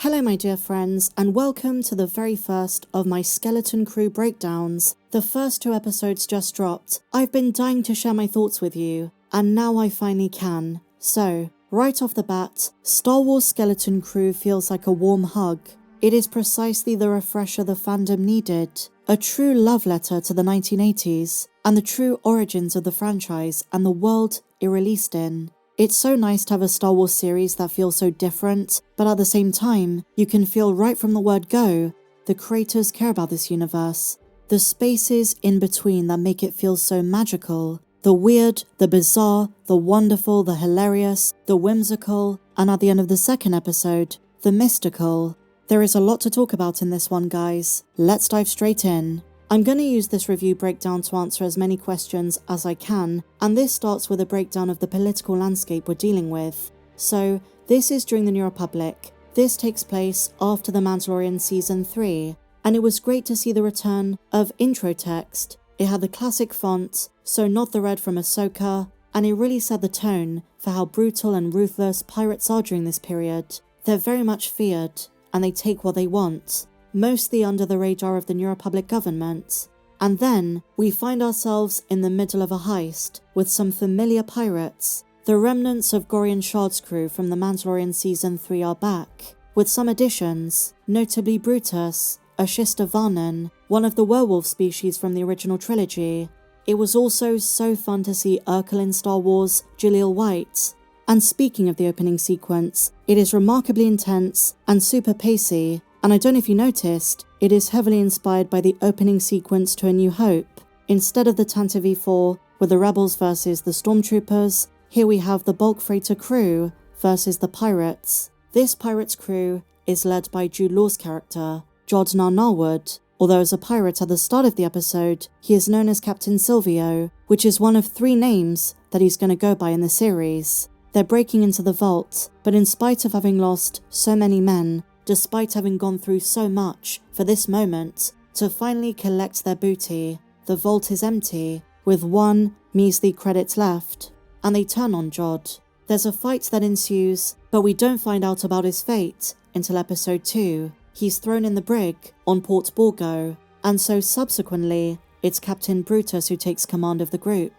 Hello my dear friends, and welcome to the very first of my Skeleton Crew breakdowns. The first 2 episodes just dropped. I've been dying to share my thoughts with you, and now I finally can. So, right off the bat, Star Wars Skeleton Crew feels like a warm hug. It is precisely the refresher the fandom needed. A true love letter to the 1980s, and the true origins of the franchise and the world it released in. It's so nice to have a Star Wars series that feels so different, but at the same time, you can feel right from the word go, the creators care about this universe. The spaces in between that make it feel so magical. The weird, the bizarre, the wonderful, the hilarious, the whimsical, and at the end of the second episode, the mystical. There is a lot to talk about in this one, guys. Let's dive straight in. I'm going to use this review breakdown to answer as many questions as I can, and this starts with a breakdown of the political landscape we're dealing with. So, this is during the New Republic. This takes place after the Mandalorian Season 3, and it was great to see the return of intro text. It had the classic font, so not the red from Ahsoka, and it really set the tone for how brutal and ruthless pirates are during this period. They're very much feared, and they take what they want, mostly under the radar of the New Republic government. And then, we find ourselves in the middle of a heist, with some familiar pirates. The remnants of Gorian Shard's crew from the Mandalorian Season 3 are back, with some additions, notably Brutus, a Shista Varnan, one of the werewolf species from the original trilogy. It was also so fun to see Urkel in Star Wars, Jaleel White. And speaking of the opening sequence, it is remarkably intense and super pacey. And I don't know if you noticed, it is heavily inspired by the opening sequence to A New Hope. Instead of the Tantive 4 with the rebels versus the stormtroopers, here we have the bulk freighter crew versus the pirates. This pirate's crew is led by Jude Law's character, Jodnar Narwood, although as a pirate at the start of the episode, he is known as Captain Silvio, which is one of 3 names that he's going to go by in the series. They're breaking into the vault, but in spite of having lost so many men, despite having gone through so much for this moment to finally collect their booty, the vault is empty, with 1 measly credit left, and they turn on Jod. There's a fight that ensues, but we don't find out about his fate until episode 2. He's thrown in the brig on Port Borgo, and so subsequently, it's Captain Brutus who takes command of the group.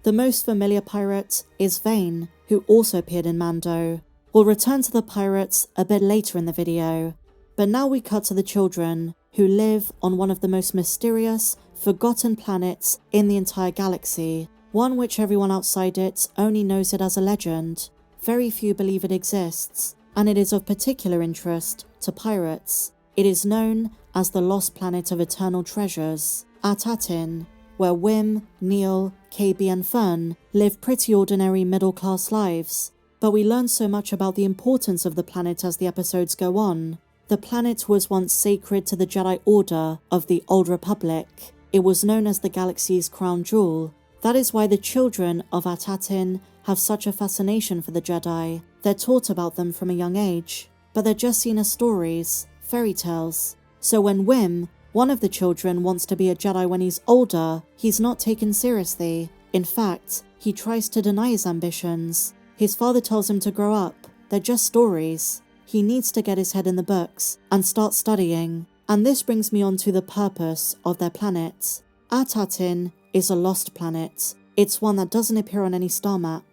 The most familiar pirate is Vane, who also appeared in Mando. We'll return to the pirates a bit later in the video, but now we cut to the children, who live on one of the most mysterious, forgotten planets in the entire galaxy, one which everyone outside it only knows it as a legend. Very few believe it exists, and it is of particular interest to pirates. It is known as the Lost Planet of Eternal Treasures, at Atin, where Wim, Neil, KB and Fern live pretty ordinary middle-class lives. But we learn so much about the importance of the planet as the episodes go on. The planet was once sacred to the Jedi Order of the Old Republic. It was known as the galaxy's crown jewel. That is why the children of Atin have such a fascination for the Jedi. They're taught about them from a young age, but they're just seen as stories, fairy tales. So when Wim, one of the children, wants to be a Jedi when he's older, he's not taken seriously. In fact, he tries to deny his ambitions. His father tells him to grow up. They're just stories. He needs to get his head in the books and start studying. And this brings me on to the purpose of their planet. Atin is a lost planet. It's one that doesn't appear on any star map.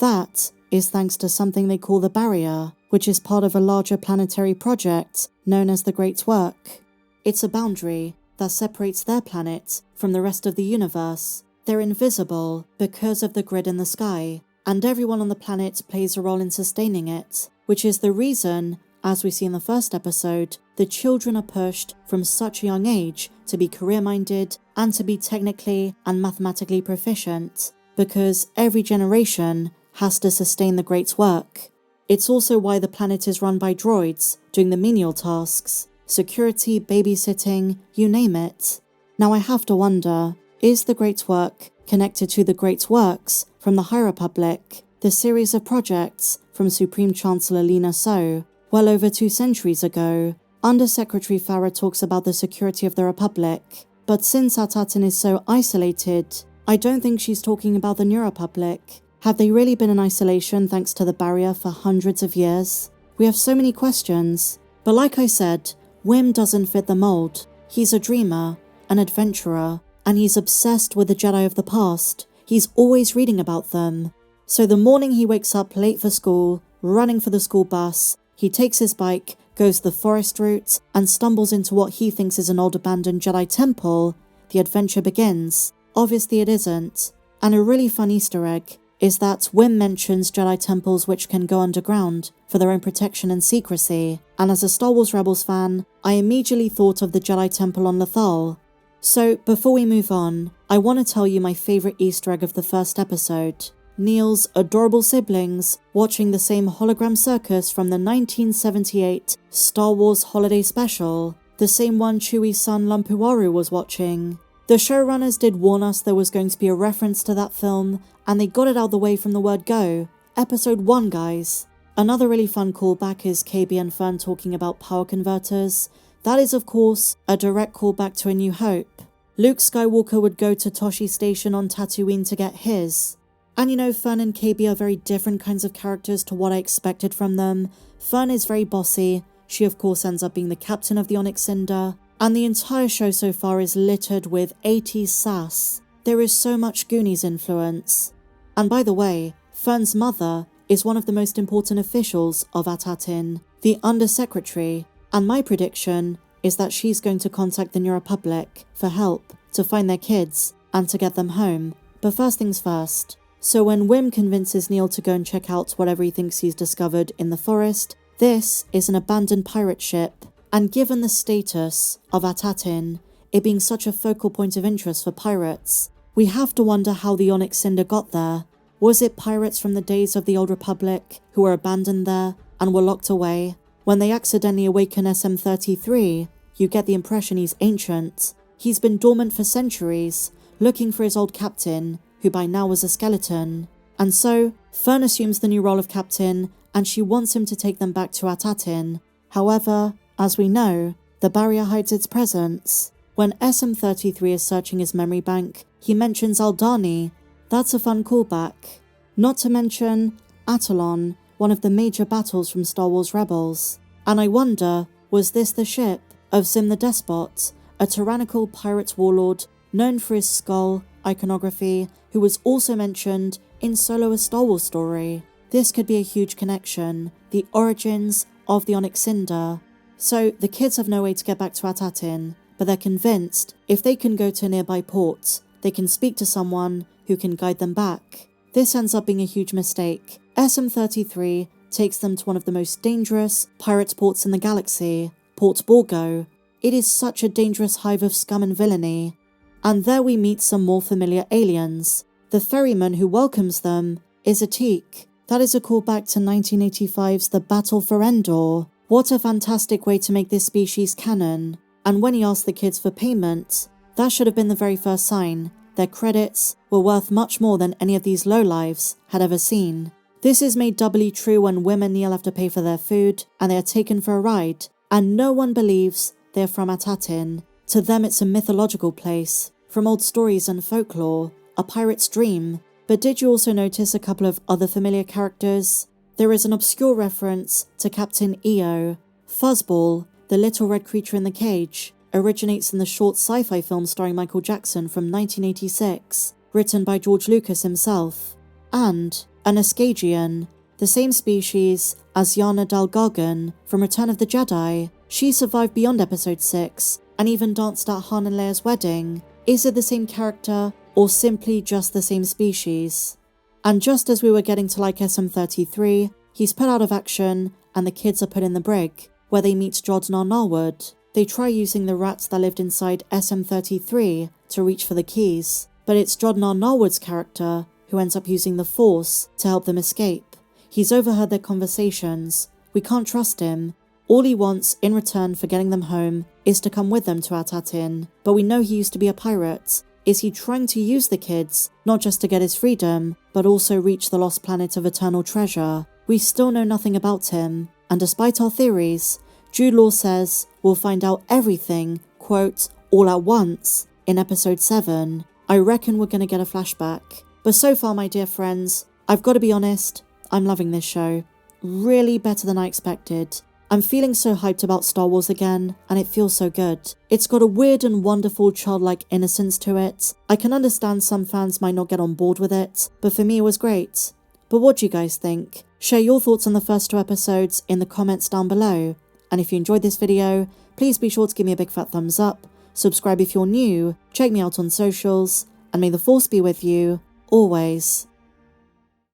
That is thanks to something they call the Barrier, which is part of a larger planetary project known as the Great Work. It's a boundary that separates their planet from the rest of the universe. They're invisible because of the grid in the sky, and everyone on the planet plays a role in sustaining it, which is the reason, as we see in the first episode, the children are pushed from such a young age to be career-minded and to be technically and mathematically proficient, because every generation has to sustain the Great Work. It's also why the planet is run by droids doing the menial tasks, security, babysitting, you name it. Now I have to wonder, is the Great Work connected to the Great Works from the High Republic, the series of projects from Supreme Chancellor Lina So, well over 2 centuries ago? Under-Secretary Farah talks about the security of the Republic, but since Atin is so isolated, I don't think she's talking about the New Republic. Have they really been in isolation thanks to the Barrier for hundreds of years? We have so many questions, But like I said, Wim doesn't fit the mold. He's a dreamer, an adventurer, and he's obsessed with the Jedi of the past. He's always reading about them. So the morning he wakes up late for school, running for the school bus, he takes his bike, goes the forest route, and stumbles into what he thinks is an old abandoned Jedi temple. The adventure begins. Obviously it isn't. And a really fun Easter egg is that Wim mentions Jedi temples which can go underground for their own protection and secrecy, and as a Star Wars Rebels fan, I immediately thought of the Jedi temple on Lothal. So before we move on, I want to tell you my favourite Easter egg of the first episode. Neil's adorable siblings watching the same hologram circus from the 1978 Star Wars Holiday Special, the same one Chewie's son Lumpuaru was watching. The showrunners did warn us there was going to be a reference to that film, and they got it out of the way from the word go. Episode 1, guys. Another really fun callback is KB and Fern talking about power converters. That is, of course, a direct callback to A New Hope. Luke Skywalker would go to Toshi Station on Tatooine to get his. And you know, Fern and KB are very different kinds of characters to what I expected from them. Fern is very bossy. She of course ends up being the captain of the Onyx Cinder. And the entire show so far is littered with 80s sass. There is so much Goonies influence. And by the way, Fern's mother is one of the most important officials of Atin, the Undersecretary, and my prediction is that she's going to contact the New Republic for help to find their kids and to get them home. But first things first. So when Wim convinces Neil to go and check out whatever he thinks he's discovered in the forest, this is an abandoned pirate ship. And given the status of Atin, it being such a focal point of interest for pirates, we have to wonder how the Onyx Cinder got there. Was it pirates from the days of the Old Republic who were abandoned there and were locked away? When they accidentally awaken SM-33, you get the impression he's ancient. He's been dormant for centuries, looking for his old captain, who by now was a skeleton. And so, Fern assumes the new role of captain, and she wants him to take them back to Atin. However, as we know, the barrier hides its presence. When SM-33 is searching his memory bank, he mentions Aldhani. That's a fun callback. Not to mention Atollon, one of the major battles from Star Wars Rebels. And I wonder, was this the ship of Zim the Despot, a tyrannical pirate warlord known for his skull iconography, who was also mentioned in Solo: A Star Wars Story? This could be a huge connection, the origins of the Onyx Cinder. So the kids have no way to get back to Atin, but they're convinced if they can go to a nearby port, they can speak to someone who can guide them back. This ends up being a huge mistake. SM-33 takes them to one of the most dangerous pirate ports in the galaxy, Port Borgo. It is such a dangerous hive of scum and villainy. And there we meet some more familiar aliens. The ferryman who welcomes them is Atik. That is a callback to 1985's The Battle for Endor. What a fantastic way to make this species canon. And when he asked the kids for payment, that should have been the very first sign. Their credits were worth much more than any of these lowlives had ever seen. This is made doubly true when Wim and Neil have to pay for their food and they are taken for a ride, and no one believes they're from Atin. To them it's a mythological place, from old stories and folklore, a pirate's dream. But did you also notice a couple of other familiar characters? There is an obscure reference to Captain EO. Fuzzball, the little red creature in the cage, originates in the short sci-fi film starring Michael Jackson from 1986, written by George Lucas himself. And an Escagian, the same species as Yana Dalgargan from Return of the Jedi. She survived beyond episode 6, and even danced at Han and Leia's wedding. Is it the same character, or simply just the same species? And just as we were getting to like SM-33, he's put out of action, and the kids are put in the brig, where they meet Jodnar Narwood. They try using the rats that lived inside SM-33 to reach for the keys, but it's Jodnar Narwood's character who ends up using the Force to help them escape. He's overheard their conversations. We can't trust him. All he wants in return for getting them home is to come with them to Atin, but we know he used to be a pirate. Is he trying to use the kids, not just to get his freedom, but also reach the lost planet of eternal treasure? We still know nothing about him, and despite our theories, Jude Law says we'll find out everything, quote, all at once, in episode 7. I reckon we're going to get a flashback. But so far, my dear friends, I've got to be honest, I'm loving this show. Really better than I expected. I'm feeling so hyped about Star Wars again, and it feels so good. It's got a weird and wonderful childlike innocence to it. I can understand some fans might not get on board with it, but for me it was great. But what do you guys think? Share your thoughts on the first 2 episodes in the comments down below. And if you enjoyed this video, please be sure to give me a big fat thumbs up, subscribe if you're new, check me out on socials, and may the Force be with you, always.